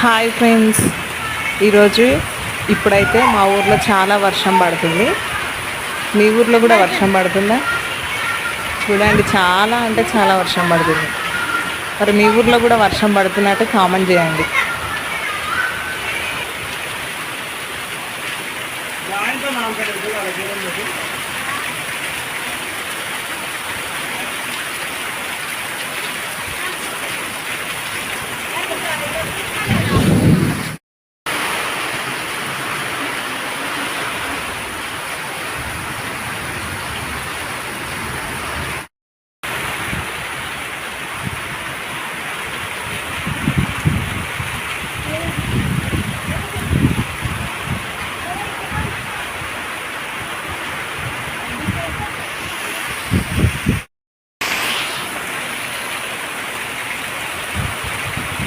Hi friends, ఈరోజు ఇప్పుడైతే మా ఊర్లో చాలా వర్షం పడుతుంది. మీ ఊర్లో కూడా వర్షం పడుతుందా? చూడండి, చాలా అంటే చాలా వర్షం పడుతుంది. మరి మీ ఊర్లో కూడా వర్షం పడుతున్నట్టు కామెంట్ చేయండి.